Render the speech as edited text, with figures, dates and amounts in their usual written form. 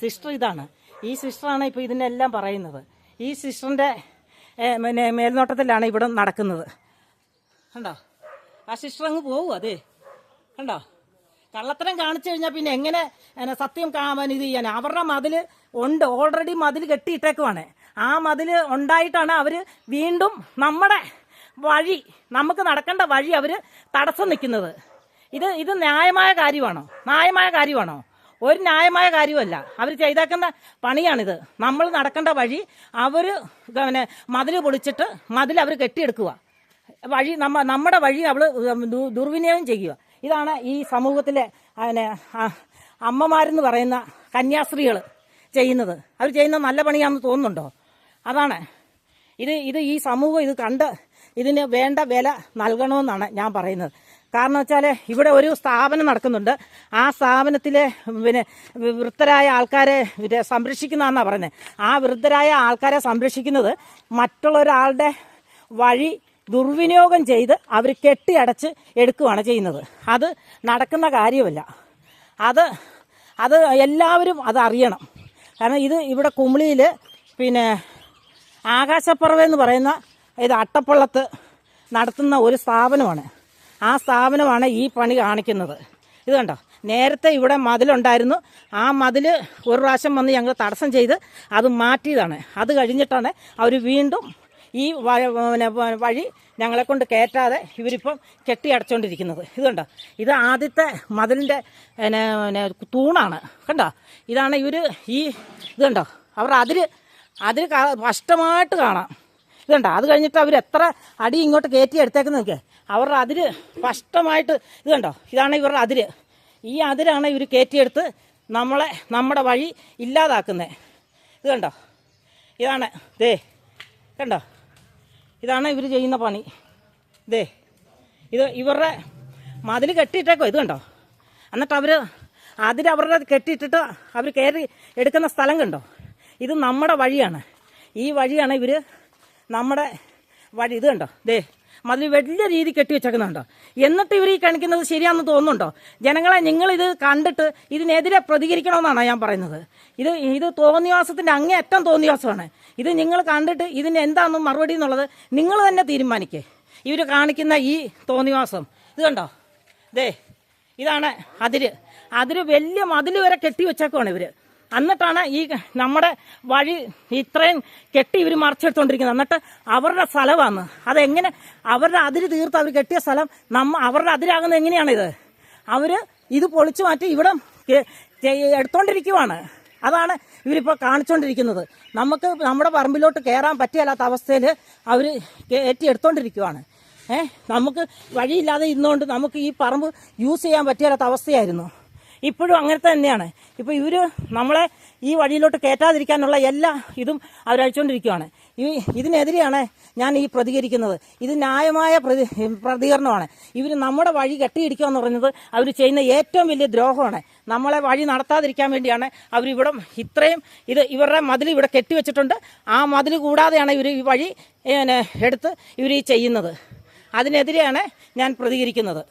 Sister ഇതാണ്. ഈ സിസ്റ്ററാണ് ഇപ്പോൾ ഇതിനെല്ലാം പറയുന്നത്. ഈ സിസ്റ്ററിൻ്റെ പിന്നെ മേൽനോട്ടത്തിലാണ് ഇവിടെ നടക്കുന്നത്. കണ്ടോ, ആ സിസ്റ്റർ അങ്ങ് പോകും. അതെ, കണ്ടോ, കള്ളത്തരം കാണിച്ചു കഴിഞ്ഞാൽ പിന്നെ എങ്ങനെ സത്യം ഇത് ചെയ്യാൻ? അവരുടെ മതിൽ ഉണ്ട്, ഓൾറെഡി മതിൽ കെട്ടിയിട്ടേക്കുവാണ്. ആ മതിൽ ഉണ്ടായിട്ടാണ് അവർ വീണ്ടും നമ്മുടെ വഴി, നമുക്ക് നടക്കേണ്ട വഴി അവർ തടസ്സം നിൽക്കുന്നത്. ഇത് ന്യായമായ കാര്യമാണോ? ഒരു ന്യായമായ കാര്യമല്ല. അവർ ചെയ്തേക്കുന്ന പണിയാണിത്. നമ്മൾ നടക്കേണ്ട വഴി അവർ പിന്നെ മതിൽ പൊളിച്ചിട്ട് മതിൽ അവർ കെട്ടിയെടുക്കുക. വഴി നമ്മുടെ വഴി അവൾ ദുർവിനിയോഗം ചെയ്യുക. ഇതാണ് ഈ സമൂഹത്തിലെ പിന്നെ അമ്മമാരെന്ന് പറയുന്ന കന്യാസ്ത്രീകൾ ചെയ്യുന്നത്. അവർ ചെയ്യുന്ന നല്ല പണിയാണെന്ന് തോന്നുന്നുണ്ടോ? അതാണ് ഇത് ഈ സമൂഹം ഇത് കണ്ട് ഇതിന് വേണ്ട വില നൽകണമെന്നാണ് ഞാൻ പറയുന്നത്. കാരണം വെച്ചാൽ ഇവിടെ ഒരു സ്ഥാപനം നടക്കുന്നുണ്ട്. ആ സ്ഥാപനത്തിലെ പിന്നെ വൃദ്ധരായ ആൾക്കാരെ സംരക്ഷിക്കുന്നതെന്നാണ് പറയുന്നത്. ആ വൃദ്ധരായ ആൾക്കാരെ സംരക്ഷിക്കുന്നത് മറ്റുള്ളൊരാളുടെ വഴി ദുർവിനിയോഗം ചെയ്ത് അവർ കെട്ടിയടച്ച് എടുക്കുകയാണ് ചെയ്യുന്നത്. അത് നടക്കുന്ന കാര്യമല്ല. അത് എല്ലാവരും അതറിയണം. കാരണം ഇവിടെ കുമിളിയിൽ പിന്നെ ആകാശപ്പറവെന്ന് പറയുന്ന ഇത് അട്ടപ്പള്ളത്ത് നടത്തുന്ന ഒരു സ്ഥാപനമാണ്. ആ സ്ഥാപനമാണ് ഈ പണി കാണിക്കുന്നത്. ഇത് കണ്ടോ, നേരത്തെ ഇവിടെ മതിലുണ്ടായിരുന്നു. ആ മതിൽ ഒരു പ്രാവശ്യം വന്ന് ഞങ്ങൾ തടസ്സം ചെയ്ത് അത് മാറ്റിയതാണ്. അത് കഴിഞ്ഞിട്ടാണ് അവർ വീണ്ടും ഈ വഴി ഞങ്ങളെ കൊണ്ട് കയറ്റാതെ ഇവരിപ്പം കെട്ടിയടച്ചുകൊണ്ടിരിക്കുന്നത്. ഇത് കണ്ടോ, ഇത് ആദ്യത്തെ മതിലിൻ്റെ തൂണാണ്. കണ്ടോ, ഇതാണ് ഇവർ ഇത് കണ്ടോ, അവർ അതിൽ സ്പഷ്ടമായിട്ട് കാണാം. ഇത് കണ്ടോ, അത് കഴിഞ്ഞിട്ട് അവർ എത്ര അടി ഇങ്ങോട്ട് കയറ്റി എടുത്തേക്കുന്നതൊക്കെ അവരുടെ അതിര് സ്പഷ്ടമായിട്ട്. ഇത് കണ്ടോ, ഇതാണ് ഇവരുടെ അതിര്. ഈ അതിരാണ് ഇവർ കയറ്റിയെടുത്ത് നമ്മുടെ വഴി ഇല്ലാതാക്കുന്നത്. ഇത് കണ്ടോ, ഇതാണ് കണ്ടോ, ഇതാണ് ഇവർ ചെയ്യുന്ന പണി. ഇത് ഇവരുടെ മതിൽ കെട്ടിയിട്ടേക്കോ. ഇത് കണ്ടോ, എന്നിട്ട് അവരുടെ കെട്ടിയിട്ടിട്ട് അവർ കയറി എടുക്കുന്ന സ്ഥലം കണ്ടോ. ഇത് നമ്മുടെ വഴിയാണ്. ഈ വഴിയാണ് ഇവർ നമ്മുടെ വഴി. ഇത് കണ്ടോ, മതിൽ വലിയ രീതി കെട്ടിവെച്ചേക്കുന്നുണ്ടോ. എന്നിട്ട് ഇവർ ഈ കാണിക്കുന്നത് ശരിയാണെന്ന് തോന്നുന്നുണ്ടോ? ജനങ്ങളെ, നിങ്ങളിത് കണ്ടിട്ട് ഇതിനെതിരെ പ്രതികരിക്കണമെന്നാണ് ഞാൻ പറയുന്നത്. ഇത് തോന്നിവാസത്തിൻ്റെ അങ്ങേയറ്റം തോന്നിവാസമാണ്. ഇത് നിങ്ങൾ കണ്ടിട്ട് ഇതിന് എന്താണെന്ന് മറുപടി എന്നുള്ളത് നിങ്ങൾ തന്നെ തീരുമാനിക്കേ. ഇവർ കാണിക്കുന്ന ഈ തോന്നിവാസം ഇത് കണ്ടോ. ഇതാണ് അതിര് വലിയ മതിൽ വരെ കെട്ടിവെച്ചേക്കുവാണ് ഇവർ. എന്നിട്ടാണ് ഈ നമ്മുടെ വഴി ഇത്രയും കെട്ടി ഇവർ മറിച്ചെടുത്തോണ്ടിരിക്കുന്നത്. എന്നിട്ട് അവരുടെ സ്ഥലമാണ് അതെങ്ങനെ അവരുടെ അതിര് തീർത്ത് അവർ കെട്ടിയ സ്ഥലം അവരുടെ അതിരാകുന്നത് എങ്ങനെയാണിത്? ഇത് പൊളിച്ചു മാറ്റി ഇവിടെ എടുത്തോണ്ടിരിക്കുവാണ്. അതാണ് ഇവരിപ്പോൾ കാണിച്ചുകൊണ്ടിരിക്കുന്നത്. നമുക്ക് നമ്മുടെ പറമ്പിലോട്ട് കയറാൻ പറ്റിയല്ലാത്ത അവസ്ഥയിൽ അവർ കയറ്റി എടുത്തോണ്ടിരിക്കുവാണ്. നമുക്ക് വഴിയില്ലാതെ ഇരുന്നുകൊണ്ട് നമുക്ക് ഈ പറമ്പ് യൂസ് ചെയ്യാൻ പറ്റിയല്ലാത്ത അവസ്ഥയായിരുന്നു. ഇപ്പോഴും അങ്ങനത്തെ തന്നെയാണ്. ഇപ്പോൾ ഇവർ നമ്മളെ ഈ വഴിയിലോട്ട് കയറ്റാതിരിക്കാനുള്ള എല്ലാ ഇതും അവരഴിച്ചുകൊണ്ടിരിക്കുകയാണ്. ഇതിനെതിരെയാണ് ഞാൻ ഈ പ്രതികരിക്കുന്നത്. ഇത് ന്യായമായ പ്രതികരണമാണ്. ഇവർ നമ്മുടെ വഴി കെട്ടിയിടിക്കുക എന്ന് പറയുന്നത് അവർ ചെയ്യുന്ന ഏറ്റവും വലിയ ദ്രോഹമാണ്. നമ്മളെ വഴി നടത്താതിരിക്കാൻ വേണ്ടിയാണ് അവരിവിടെ ഇത്രയും ഇവരുടെ മതിൽ ഇവിടെ കെട്ടിവെച്ചിട്ടുണ്ട്. ആ മതിൽ കൂടാതെയാണ് ഇവർ ഈ വഴി എടുത്ത് ഇവർ ഈ ചെയ്യുന്നത്. അതിനെതിരെയാണ് ഞാൻ പ്രതികരിക്കുന്നത്.